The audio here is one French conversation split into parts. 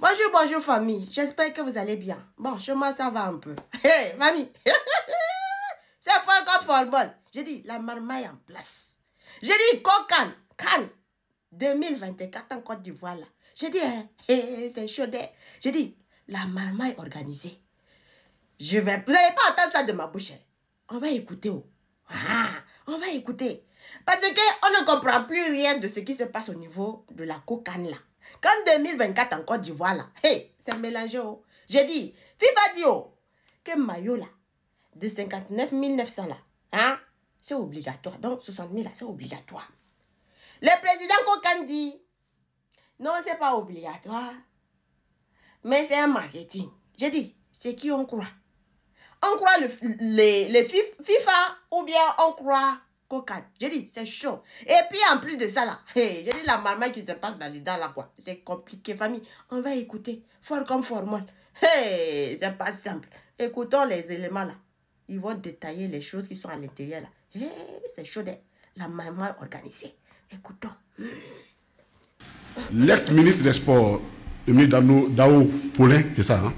Bonjour, bonjour famille. J'espère que vous allez bien. Bon, chez moi ça va un peu. Hey, famille. C'est fort comme football. J'ai dit, la marmaille en place. J'ai dit, Cannes 2024 en Côte d'Ivoire là. J'ai dit, c'est chaud. J'ai dit, la marmaille organisée. Vous n'allez pas entendre ça de ma bouche. On va écouter. Oh. On va écouter. Parce qu'on ne comprend plus rien de ce qui se passe au niveau de la Cannes là. Quand 2024 en Côte d'Ivoire là, c'est mélangé. Oh. J'ai dit, FIFA dit que maillot là, de 59 900 là, c'est obligatoire. Donc 60 000 là, c'est obligatoire. Le président Cannes dit, non, c'est pas obligatoire, mais c'est un marketing. J'ai dit, c'est qui on croit? On croit les FIFA ou bien on croit Cannes. J'ai dit, c'est chaud. Et puis en plus de ça là, j'ai dit la marmaille qui se passe dans les dents là quoi. C'est compliqué famille. On va écouter. Fort comme formol. C'est pas simple. Écoutons les éléments là. Ils vont détailler les choses qui sont à l'intérieur là. C'est chaud. La marmaille organisée. Écoutons. L'ex-ministre des Sports, Dao Paulin, c'est ça, hein?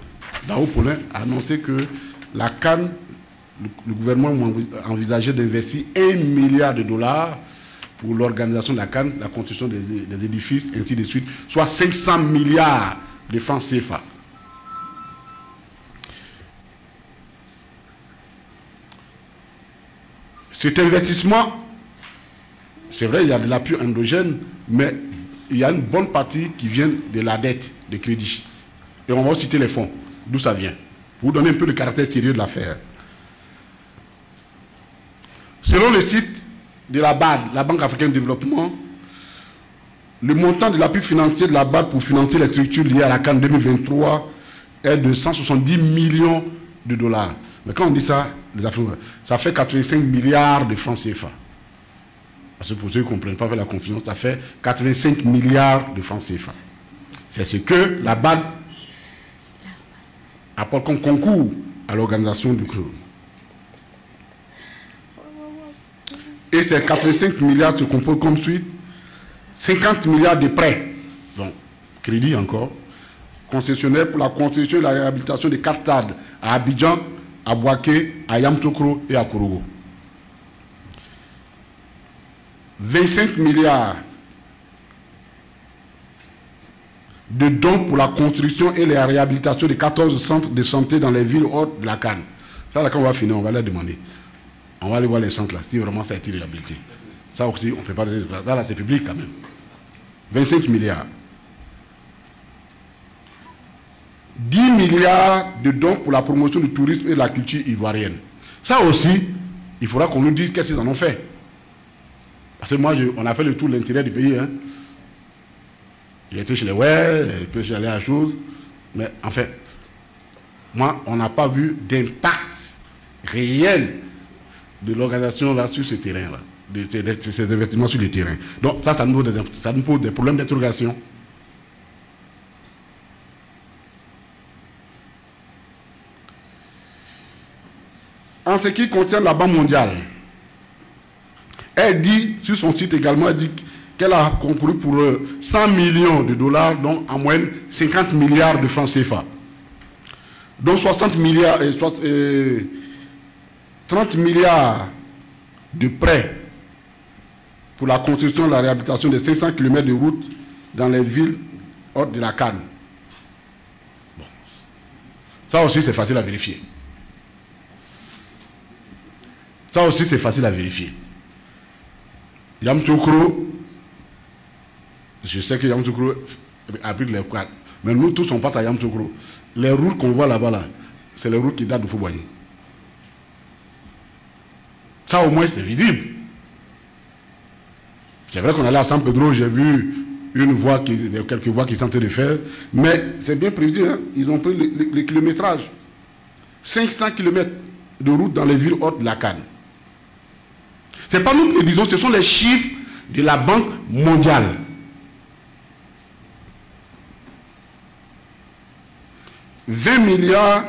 Dao Paulin a annoncé que la CAN, le gouvernement envisageait d'investir 1 milliard de dollars pour l'organisation de la CAN, la construction des édifices, ainsi de suite, soit 500 milliards de francs CFA. Cet investissement, c'est vrai, il y a de l'appui endogène, mais il y a une bonne partie qui vient de la dette de crédit. Et on va citer les fonds, d'où ça vient, pour vous donner un peu le caractère sérieux de l'affaire. Selon le site de la BAD, la Banque africaine de développement, le montant de l'appui financier de la BAD pour financer les structures liées à la CAN 2023 est de 170 millions de dollars. Mais quand on dit ça, ça fait 85 milliards de francs CFA. Parce que pour ceux qui ne comprennent pas, faire la confiance, ça fait 85 milliards de francs CFA. C'est ce que la BAD apporte comme concours à l'organisation du club. Et ces 85 milliards se composent comme suite 50 milliards de prêts, donc crédit encore, concessionnaires pour la construction et la réhabilitation des 4 stades à Abidjan, à Bouaké, à Yamoussoukro et à Kourougou. 25 milliards de dons pour la construction et la réhabilitation de 14 centres de santé dans les villes hautes de la CAN. Ça, là, quand on va finir, on va leur demander. On va aller voir les centres là, si vraiment ça a été réhabilité. Ça aussi, on ne fait pas de... Là, c'est public quand même. 25 milliards. 10 milliards de dons pour la promotion du tourisme et de la culture ivoirienne. Ça aussi, il faudra qu'on nous dise qu'est-ce qu'ils en ont fait. Parce que moi, on a fait le tour de l'intérieur du pays. Hein. J'ai été chez les Ouai, puis j'ai allé à la chose. Mais en fait, moi, on n'a pas vu d'impact réel de l'organisation là sur ce terrain-là, de ces investissements sur le terrain. Donc ça nous pose des problèmes d'interrogation. En ce qui concerne la Banque mondiale, elle dit, sur son site également, elle dit qu'elle a concouru pour 100 millions de dollars, donc en moyenne 50 milliards de francs CFA. Donc 60 milliards et 30 milliards de prêts pour la construction et la réhabilitation de 500 km de routes dans les villes hautes de la CAN. Bon. Ça aussi, c'est facile à vérifier. Ça aussi, c'est facile à vérifier. Yamoussoukro, je sais que Yamoussoukro abrite les quads, mais nous tous on passe à Yamoussoukro. Les routes qu'on voit là-bas, c'est les routes qui datent de Fouboigny. Ça au moins c'est visible. C'est vrai qu'on allait à San Pedro, j'ai vu quelques voies qui sont en train de faire, mais c'est bien prévu, hein? Ils ont pris le kilométrage. 500 km de route dans les villes hautes de la CAN. Ce n'est pas nous qui le disons, ce sont les chiffres de la Banque mondiale. « 20 milliards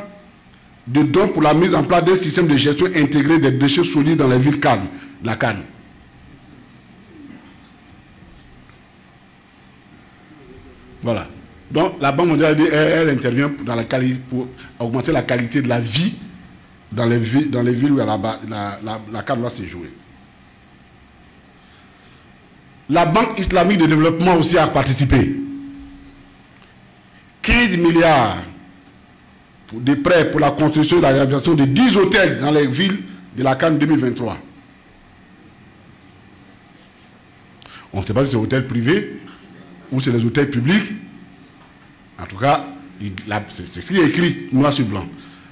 de dons pour la mise en place d'un système de gestion intégré des déchets solides dans les villes CAN, la CAN. » Voilà. Donc la Banque mondiale, elle intervient pour augmenter la qualité de la vie dans les villes où la CAN va se jouer. La Banque islamique de développement aussi a participé. 15 milliards de prêts pour la construction et la réhabilitation de 10 hôtels dans les villes de la CAN 2023. On ne sait pas si c'est hôtels privés ou c'est les hôtels publics. En tout cas, c'est ce qui est écrit noir sur blanc.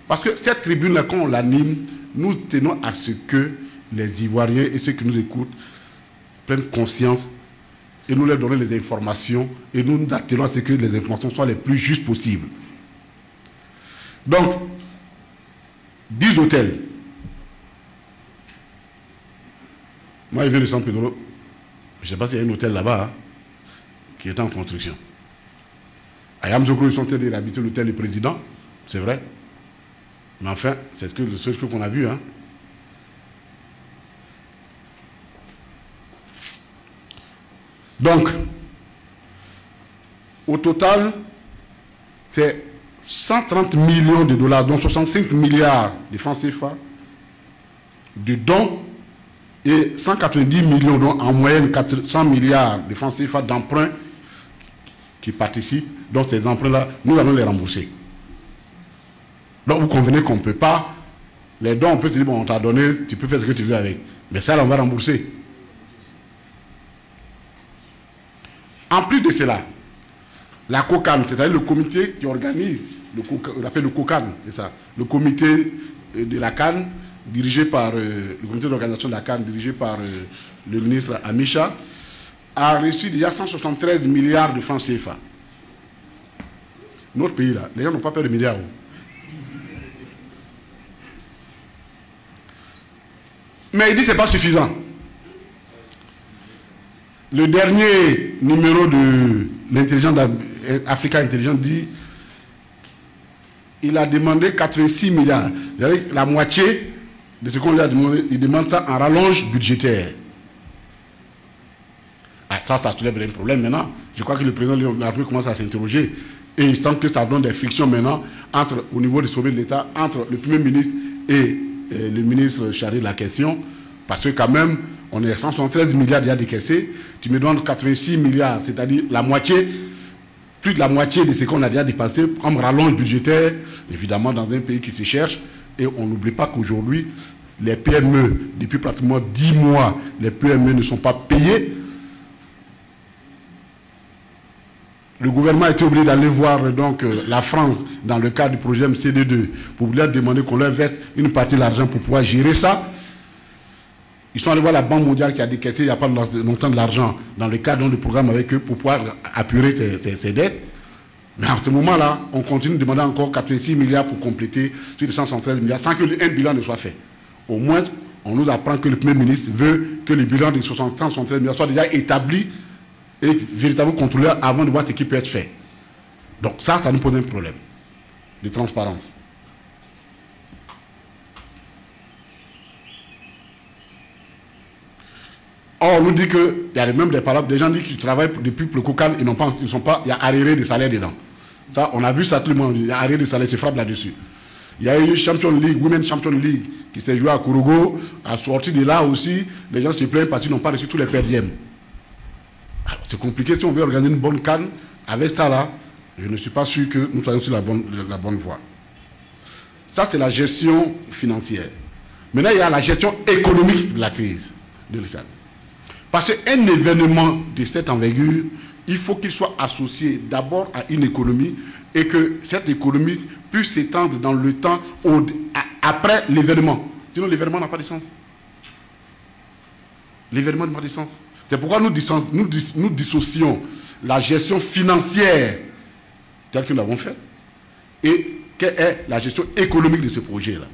Parce que cette tribune-là, quand on l'anime, nous tenons à ce que les Ivoiriens et ceux qui nous écoutent prennent conscience et nous leur donnons les informations et nous nous attelons à ce que les informations soient les plus justes possibles. Donc, 10 hôtels. Moi, je viens de San Pedro. Je ne sais pas s'il y a un hôtel là-bas qui est en construction. À Yamoussoukro, ils sont en train de réhabiliter l'hôtel du président, c'est vrai. Mais enfin, c'est ce qu'on a vu. Hein. Donc, au total, c'est 130 millions de dollars, dont 65 milliards de francs CFA, de dons, et 190 millions, dont en moyenne 400 milliards de francs CFA d'emprunts qui participent. Donc ces emprunts-là, nous allons les rembourser. Donc vous convenez qu'on ne peut pas, les dons, on peut te dire, bon, on t'a donné, tu peux faire ce que tu veux avec. Mais ça, là, on va rembourser. En plus de cela, la COCAN, c'est-à-dire le comité qui organise, on appelle le COCAN, c'est ça, le comité de la CAN, dirigé par le comité d'organisation de la CAN, dirigé par le ministre Amisha, a reçu déjà 173 milliards de francs CFA. Notre pays, là, les gens n'ont pas peur de milliards. Mais il dit que ce n'est pas suffisant. Le dernier numéro de l'intelligence Africa Intelligence dit il a demandé 86 milliards. C'est-à-dire la moitié de ce qu'on lui a demandé, il demande ça en rallonge budgétaire. Ah, ça soulève un problème maintenant. Je crois que le président de la République commence à s'interroger et il semble que ça donne des frictions maintenant au niveau du sommet de l'État, entre le Premier ministre et le ministre chargé de la question, parce que quand même, on est 173 milliards déjà décaissés, tu me donnes 86 milliards, c'est-à-dire la moitié, plus de la moitié de ce qu'on a déjà dépassé comme rallonge budgétaire, évidemment dans un pays qui se cherche, et on n'oublie pas qu'aujourd'hui, les PME, depuis pratiquement 10 mois, les PME ne sont pas payées. Le gouvernement a été obligé d'aller voir donc la France dans le cadre du projet MCD2 pour leur demander qu'on leur verse une partie de l'argent pour pouvoir gérer ça. Ils sont allés voir la Banque mondiale qui a décaissé il n'y a pas longtemps de l'argent dans le cadre du programme avec eux pour pouvoir apurer ces dettes. Mais à ce moment-là, on continue de demander encore 86 milliards pour compléter sur les 173 milliards sans qu'un bilan ne soit fait. Au moins, on nous apprend que le Premier ministre veut que le bilan des 173 milliards soit déjà établi et véritablement contrôlé avant de voir ce qui peut être fait. Donc ça nous pose un problème de transparence. Or, on nous dit qu'il y a même des paroles, des gens disent qu'ils travaillent depuis le COCAN, il y a arriéré de salaire dedans. Ça, on a vu ça tout le monde, il y a arriéré de salaire, se frappe là-dessus. Il y a eu Champions League, Women's Champions League, qui s'est joué à Kourougo, à sortir de là aussi, les gens se plaignent parce qu'ils n'ont pas reçu tous les perdièmes. C'est compliqué si on veut organiser une bonne CAN avec ça là, je ne suis pas sûr que nous soyons sur la bonne voie. Ça, c'est la gestion financière. Maintenant, il y a la gestion économique de la crise de la CAN. Parce qu'un événement de cette envergure, il faut qu'il soit associé d'abord à une économie et que cette économie puisse s'étendre dans le temps après l'événement. Sinon, l'événement n'a pas de sens. L'événement n'a pas de sens. C'est pourquoi nous dissocions la gestion financière telle que nous l'avons faite et quelle est la gestion économique de ce projet-là.